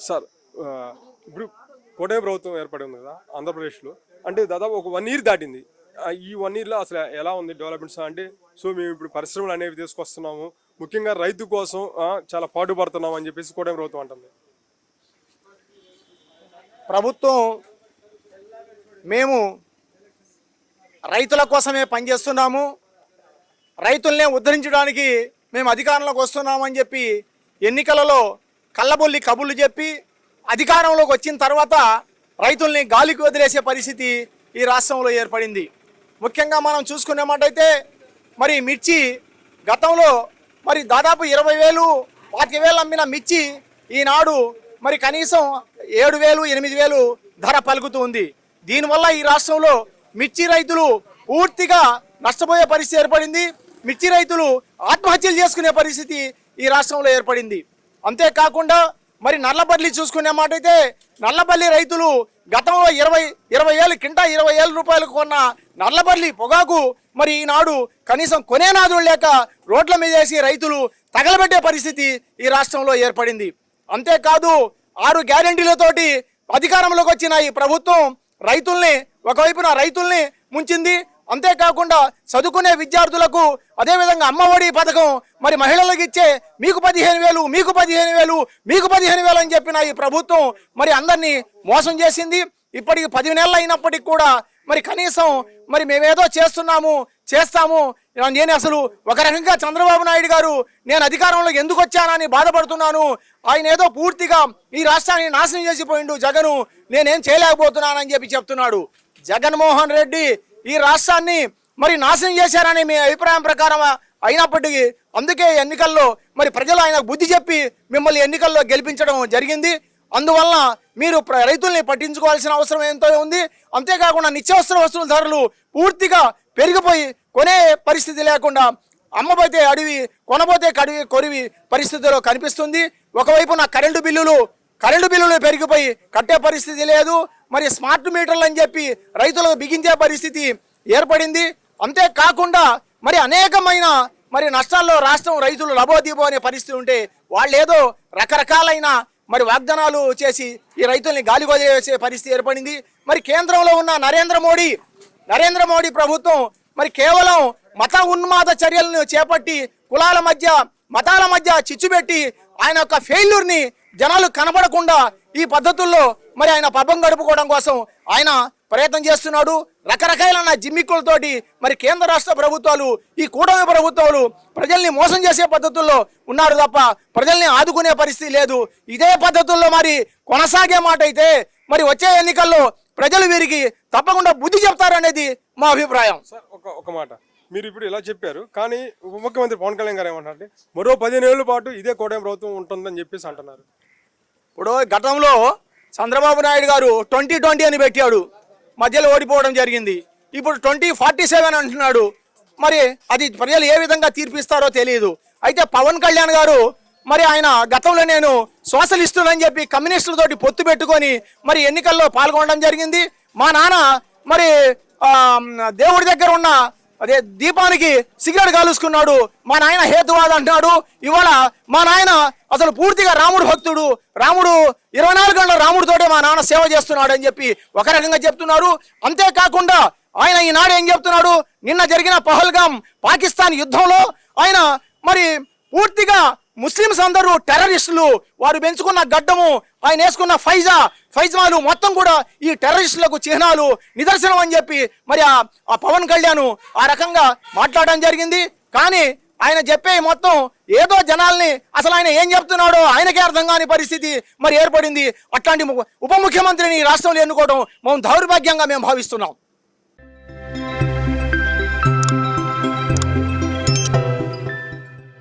Sir ఇప్పుడు కూటమి ప్రభుత్వం ఏర్పడి ఉంది కదా ఆంధ్రప్రదేశ్లో, అంటే దాదాపు ఒక 1 year దాటింది. ఈ 1 yearలో అసలు ఎలా ఉంది డెవలప్మెంట్స్ అంటే? సో మేము ఇప్పుడు పరిశ్రమలు అనేవి తీసుకొస్తున్నాము, ముఖ్యంగా రైతు కోసం చాలా పాటుపడుతున్నాం అని చెప్పేసి కూటమి ప్రభుత్వం అంటుంది. ప్రభుత్వం మేము రైతుల కోసమే పనిచేస్తున్నాము, రైతుల్నే ఉద్ధరించడానికి మేము అధికారంలోకి వస్తున్నామని చెప్పి ఎన్నికలలో కళ్ళబొల్లి కబుర్లు చెప్పి అధికారంలోకి వచ్చిన తర్వాత రైతుల్ని గాలికి వదిలేసే పరిస్థితి ఈ రాష్ట్రంలో ఏర్పడింది. ముఖ్యంగా మనం చూసుకునేమాటైతే మరి మిర్చి గతంలో మరి దాదాపు 20,000 25,000 అమ్మిన మిర్చి ఈనాడు మరి కనీసం 7,000 8,000 ధర పలుకుతూ ఉంది. దీనివల్ల ఈ రాష్ట్రంలో మిర్చి రైతులు పూర్తిగా నష్టపోయే పరిస్థితి ఏర్పడింది. మిర్చి రైతులు ఆత్మహత్యలు చేసుకునే పరిస్థితి ఈ రాష్ట్రంలో ఏర్పడింది. అంతేకాకుండా మరి నల్లబల్లి చూసుకునే మాట అయితే నల్లబల్లి రైతులు గతంలో 20,000 కింటా 20,000 రూపాయలకు కొన్న నల్లబల్లి పొగాకు మరి ఈనాడు కనీసం కొనేనాదులు లేక రోడ్ల మీద వేసి రైతులు తగలబెట్టే పరిస్థితి ఈ రాష్ట్రంలో ఏర్పడింది. అంతేకాదు 6 గ్యారెంటీలతోటి అధికారంలోకి వచ్చిన ఈ ప్రభుత్వం రైతుల్ని ఒకవైపున రైతుల్ని ముంచింది. అంతేకాకుండా చదువుకునే విద్యార్థులకు అదేవిధంగా అమ్మఒడి పథకం మరి మహిళలకు ఇచ్చే మీకు 15,000 మీకు 15,000 మీకు 15,000 అని చెప్పిన ఈ ప్రభుత్వం మరి అందరినీ మోసం చేసింది. ఇప్పటికి 10 నెలలు అయినప్పటికీ కూడా మరి కనీసం మరి మేమేదో చేస్తాము నేను అసలు ఒక రకంగా చంద్రబాబు నాయుడు గారు నేను అధికారంలోకి ఎందుకు వచ్చానని బాధపడుతున్నాను, ఆయన ఏదో పూర్తిగా ఈ రాష్ట్రాన్ని నాశనం చేసిపోయిండు జగను, నేనేం చేయలేకపోతున్నానని చెప్పి చెప్తున్నాడు. జగన్మోహన్ రెడ్డి ఈ రాష్ట్రాన్ని మరి నాశనం చేశారని మీ అభిప్రాయం ప్రకారం అయినప్పటికీ అందుకే ఎన్నికల్లో మరి ప్రజలు ఆయనకు బుద్ధి చెప్పి మిమ్మల్ని ఎన్నికల్లో గెలిపించడం జరిగింది. అందువల్ల మీరు రైతుల్ని పట్టించుకోవాల్సిన అవసరం ఎంతో ఉంది. అంతేకాకుండా నిత్యావసర వస్తువుల ధరలు పూర్తిగా పెరిగిపోయి కొనే పరిస్థితి లేకుండా అమ్మబోతే అడవి కొనబోతే కొరివి పరిస్థితిలో కనిపిస్తుంది. ఒకవైపున కరెంటు బిల్లులు పెరిగిపోయి కట్టే పరిస్థితి లేదు. మరి స్మార్ట్ మీటర్లు అని చెప్పి రైతులకు బిగించే పరిస్థితి ఏర్పడింది. అంతేకాకుండా మరి అనేకమైన మరి నష్టాల్లో రాష్ట్రం రైతులు లబోదీబో అనే పరిస్థితి ఉంటే వాళ్ళు ఏదో రకరకాలైన మరి వాగ్దానాలు చేసి ఈ రైతుల్ని గాలిగొదిలేసే పరిస్థితి ఏర్పడింది. మరి కేంద్రంలో ఉన్న నరేంద్ర మోడీ ప్రభుత్వం మరి కేవలం మత ఉన్మాద చర్యలను చేపట్టి మతాల మధ్య చిచ్చుపెట్టి ఆయన యొక్క ఫెయిల్యూర్ని జనాలు కనబడకుండా ఈ పద్ధతుల్లో మరి ఆయన పబ్బం గడుపుకోవడం కోసం ఆయన ప్రయత్నం చేస్తున్నాడు. రకరకాలైన జిమ్మిక్కులతోటి మరి కేంద్ర రాష్ట్ర ప్రభుత్వాలు ఈ కూటమి ప్రభుత్వాలు ప్రజల్ని మోసం చేసే పద్ధతుల్లో ఉన్నారు తప్ప ప్రజల్ని ఆదుకునే పరిస్థితి లేదు. ఇదే పద్ధతుల్లో మరి కొనసాగే మాట అయితే మరి వచ్చే ఎన్నికల్లో ప్రజలు వీరికి తప్పకుండా బుద్ధి చెప్తారనేది మా అభిప్రాయం. సార్ ఒక మాట, మీరు ఇప్పుడు ఇలా చెప్పారు, కానీ ఉప ముఖ్యమంత్రి పవన్ కళ్యాణ్ గారు ఏమంటారంటే మరో 15 ఏళ్ల పాటు ఇదే కూటమి ప్రభుత్వం ఉంటుందని చెప్పేసి అంటున్నారు. ఇప్పుడు గతంలో చంద్రబాబు నాయుడు గారు 2020 అని పెట్టాడు, మధ్యలో ఓడిపోవడం జరిగింది. ఇప్పుడు 2047 అంటున్నాడు. మరి అది ప్రజలు ఏ విధంగా తీర్పిస్తారో తెలియదు. అయితే పవన్ కళ్యాణ్ గారు మరి ఆయన గతంలో నేను సోషలిస్టులని చెప్పి కమ్యూనిస్టులతోటి పొత్తు పెట్టుకొని మరి ఎన్నికల్లో పాల్గొనడం జరిగింది. మా నాన్న మరి దేవుడి దగ్గర ఉన్న దీపానికి సిగరెట్ కాలుసుకున్నాడు, మా నాయన హేతువాద అంటున్నాడు. ఇవాళ మా నాయన అసలు పూర్తిగా రాముడు భక్తుడు, రాముడు 24 గంటల రాముడితోటే మా నాన్న సేవ చేస్తున్నాడు అని చెప్పి ఒక రకంగా చెప్తున్నారు. అంతేకాకుండా ఆయన ఈనాడు ఏం చెప్తున్నాడు, నిన్న జరిగిన పహల్గాం పాకిస్తాన్ యుద్ధంలో ఆయన మరి పూర్తిగా ముస్లిమ్స్ అందరూ టెర్రరిస్టులు, వారు పెంచుకున్న గడ్డము ఆయన వేసుకున్న ఫైజాలు మొత్తం కూడా ఈ టెర్రరిస్టులకు చిహ్నాలు నిదర్శనం అని చెప్పి మరి ఆ పవన్ కళ్యాణ్ ఆ రకంగా మాట్లాడడం జరిగింది. కానీ ఆయన చెప్పే మొత్తం ఏదో జనాల్ని అసలు ఆయన ఏం చెప్తున్నాడో ఆయనకే అర్థం కాని పరిస్థితి మరి ఏర్పడింది. అట్లాంటి ఉప ముఖ్యమంత్రిని రాష్ట్రంలో ఎన్నుకోవడం మేము దౌర్భాగ్యంగా భావిస్తున్నాం.